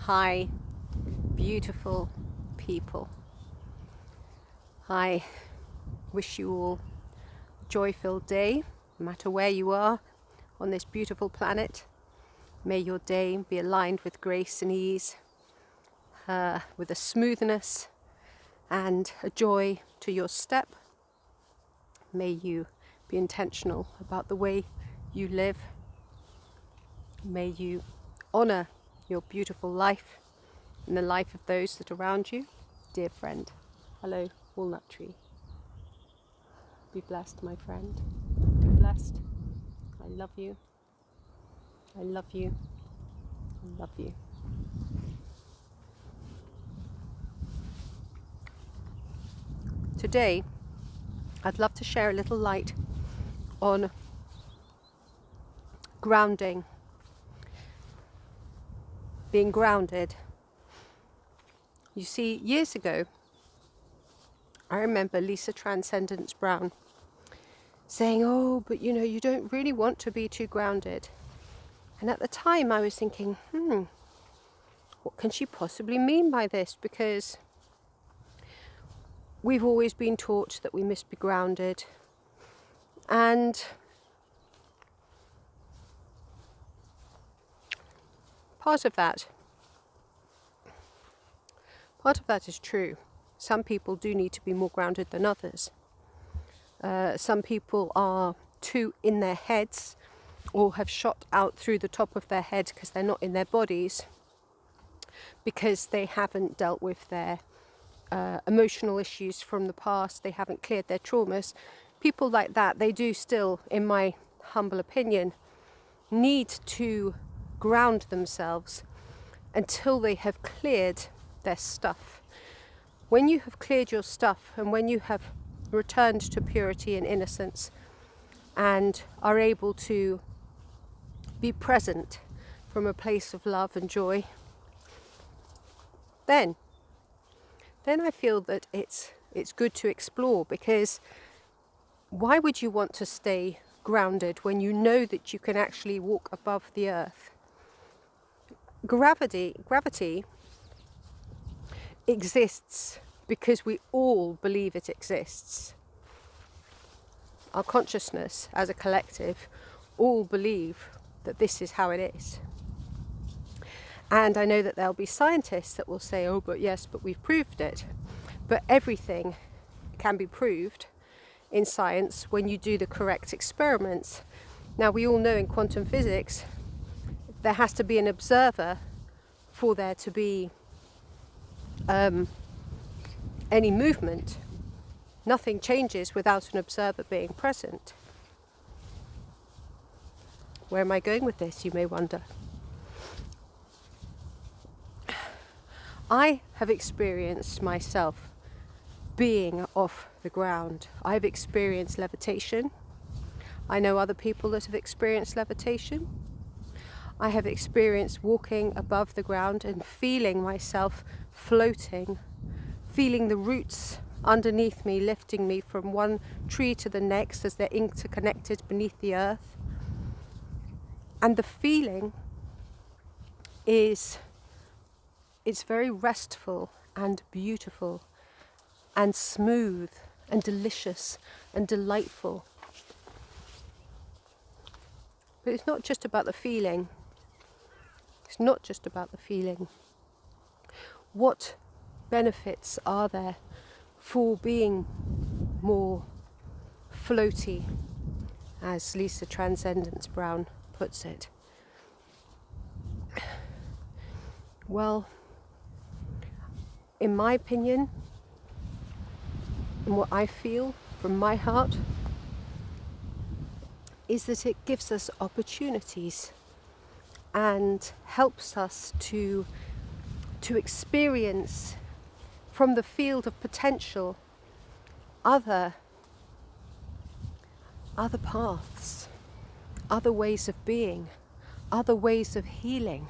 Hi, beautiful people. I wish you all a joy-filled day, no matter where you are on this beautiful planet. May your day be aligned with grace and ease, with a smoothness and a joy to your step. May you be intentional about the way you live. May you honor your beautiful life and the life of those that are around you. Dear friend, hello, walnut tree. Be blessed, my friend. Be blessed. I love you. I love you. I love you. Today, I'd love to share a little light on grounding, being grounded. You see, years ago, I remember Lisa Transcendence Brown saying, oh, but you don't really want to be too grounded. And at the time I was thinking, what can she possibly mean by this? Because we've always been taught that we must be grounded. And part of that is true. Some people do need to be more grounded than others. Some people are too in their heads or have shot out through the top of their head because they're not in their bodies, because they haven't dealt with their emotional issues from the past, they haven't cleared their traumas. People like that, they do still, in my humble opinion, need to ground themselves until they have cleared their stuff. When you have cleared your stuff and when you have returned to purity and innocence and are able to be present from a place of love and joy, then I feel that it's good to explore, because why would you want to stay grounded when you know that you can actually walk above the earth? Gravity exists because we all believe it exists. Our consciousness as a collective all believe that this is how it is. And I know that there'll be scientists that will say, oh, but we've proved it. But everything can be proved in science when you do the correct experiments. Now, we all know in quantum physics, there has to be an observer for there to be any movement. Nothing changes without an observer being present. Where am I going with this, you may wonder? I have experienced myself being off the ground. I've experienced levitation. I know other people that have experienced levitation. I have experienced walking above the ground and feeling myself floating, feeling the roots underneath me lifting me from one tree to the next as they're interconnected beneath the earth. And the feeling it's very restful and beautiful and smooth and delicious and delightful. But it's not just about the feeling. It's not just about the feeling. What benefits are there for being more floaty, as Lisa Transcendence Brown puts it? Well, in my opinion, and what I feel from my heart, is that it gives us opportunities and helps us to experience from the field of potential other paths, other ways of being, other ways of healing,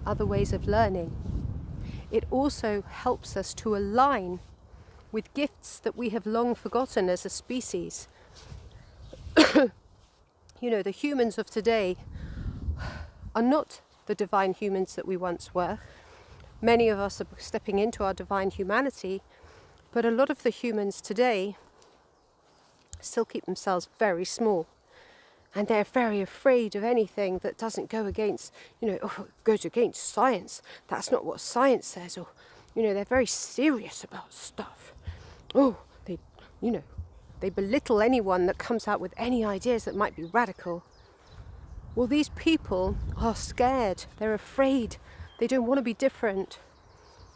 other ways of learning. It also helps us to align with gifts that we have long forgotten as a species. The humans of today are not the divine humans that we once were. Many of us are stepping into our divine humanity, but a lot of the humans today still keep themselves very small. And they're very afraid of anything that doesn't go against, oh, it goes against science. That's not what science says. Or, they're very serious about stuff. Oh, they belittle anyone that comes out with any ideas that might be radical. Well, these people are scared. They're afraid. They don't want to be different.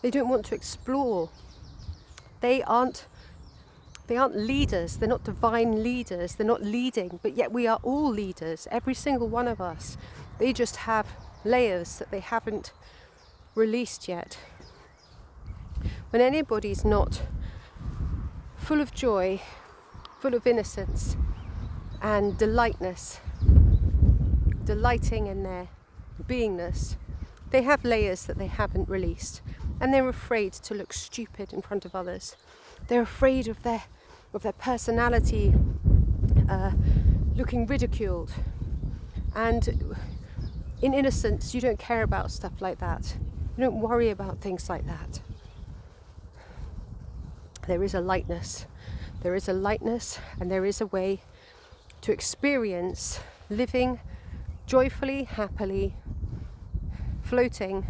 They don't want to explore. They aren't leaders. They're not divine leaders. They're not leading. But yet we are all leaders, every single one of us. They just have layers that they haven't released yet. When anybody's not full of joy, full of innocence and delightness, delighting in their beingness, they have layers that they haven't released. And they're afraid to look stupid in front of others. They're afraid of their personality looking ridiculed. And in innocence, you don't care about stuff like that. You don't worry about things like that. There is a lightness. There is a lightness, and there is a way to experience living joyfully, happily, floating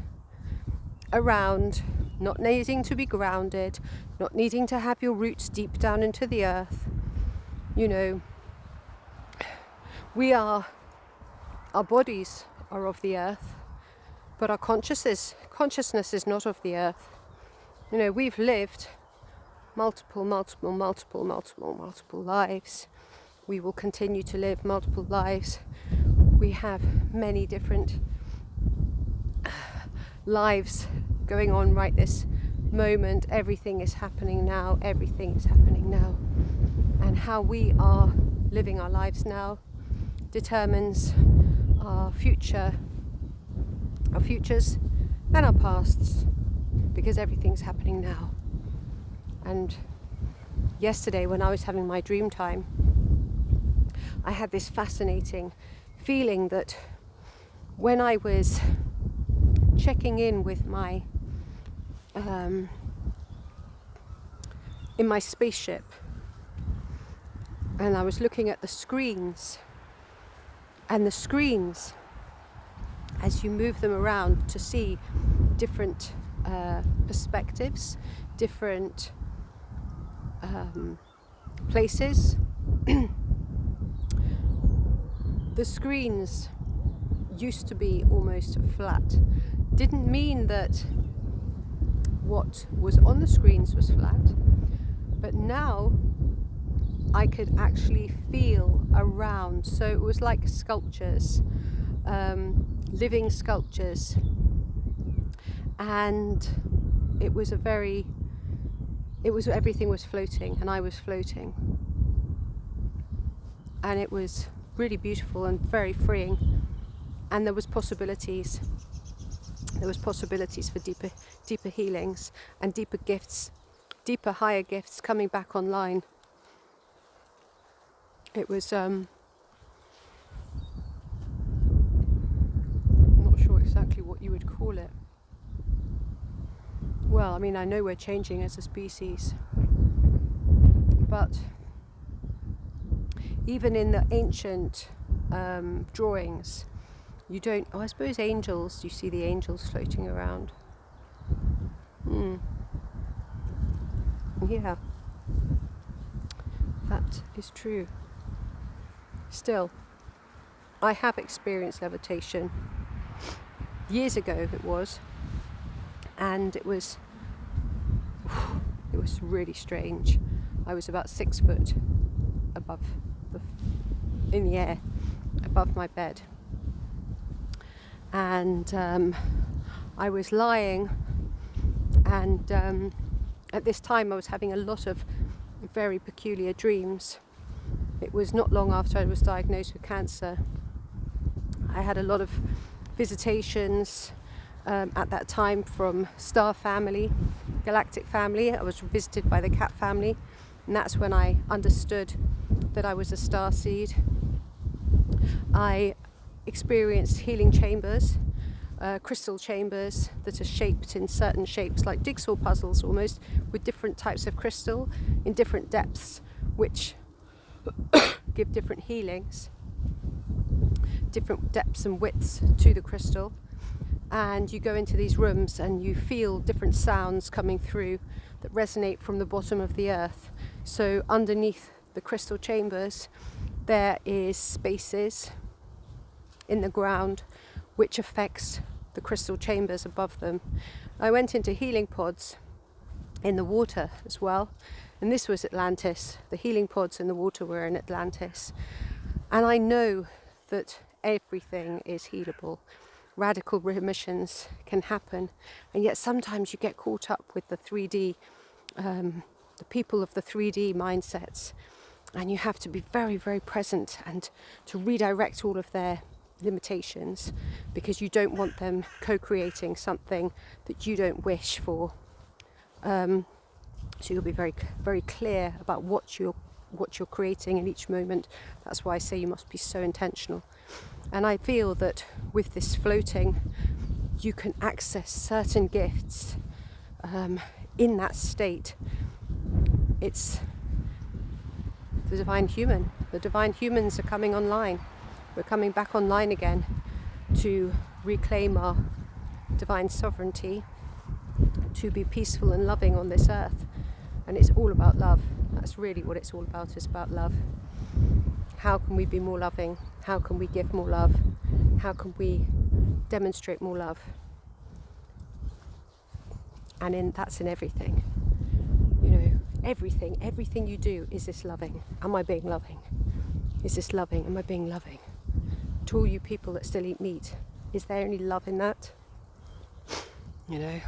around, not needing to be grounded, not needing to have your roots deep down into the earth. Our bodies are of the earth, but our consciousness is not of the earth. We've lived multiple lives. We will continue to live multiple lives. We have many different lives going on right this moment. Everything is happening now. And how we are living our lives now determines our futures and our pasts, because everything's happening now. And yesterday, when I was having my dream time, I had this fascinating feeling that when I was checking in with my in my spaceship, and I was looking at the screens, and the screens, as you move them around to see different perspectives, different places, the screens used to be almost flat. Didn't mean that what was on the screens was flat, but now I could actually feel around. So it was like sculptures, living sculptures, and everything was floating, and I was floating, and it was really beautiful and very freeing. And there was possibilities for deeper healings and deeper gifts, higher gifts coming back online. It was not sure exactly what you would call it. Well, I know we're changing as a species, but even in the ancient drawings, you don't. I suppose angels. You see the angels floating around. Yeah, that is true. Still, I have experienced levitation. Years ago it was, and it was really strange. I was about 6 foot in the air above my bed, and I was lying, and at this time I was having a lot of very peculiar dreams. It was not long after I was diagnosed with cancer. I had a lot of visitations at that time from star family, galactic family. I was visited by the cat family, and that's when I understood that I was a star seed. I experienced healing chambers crystal chambers that are shaped in certain shapes, like jigsaw puzzles almost, with different types of crystal in different depths, which give different healings, different depths and widths to the crystal. And you go into these rooms and you feel different sounds coming through that resonate from the bottom of the earth. So underneath the crystal chambers there is spaces in the ground which affects the crystal chambers above them. I went into healing pods in the water as well, and this was Atlantis. The healing pods in the water were in Atlantis, and I know that everything is healable. Radical remissions can happen, and yet sometimes you get caught up with the 3D, the people of the 3D mindsets, and you have to be very, very present and to redirect all of their limitations, because you don't want them co-creating something that you don't wish for. So you'll be very, very clear about what you're creating in each moment. That's why I say you must be so intentional. And I feel that with this floating, you can access certain gifts in that state. It's the divine human. The divine humans are coming online. We're coming back online again to reclaim our divine sovereignty, to be peaceful and loving on this earth. And it's all about love. That's really what it's all about. It's about love. How can we be more loving? How can we give more love? How can we demonstrate more love? And that's in everything. You know, everything you do, is this loving? Am I being loving? Is this loving? Am I being loving? To all you people that still eat meat, is there any love in that? You know.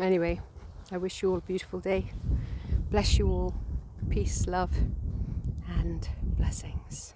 Anyway, I wish you all a beautiful day. Bless you all. Peace, love, and blessings.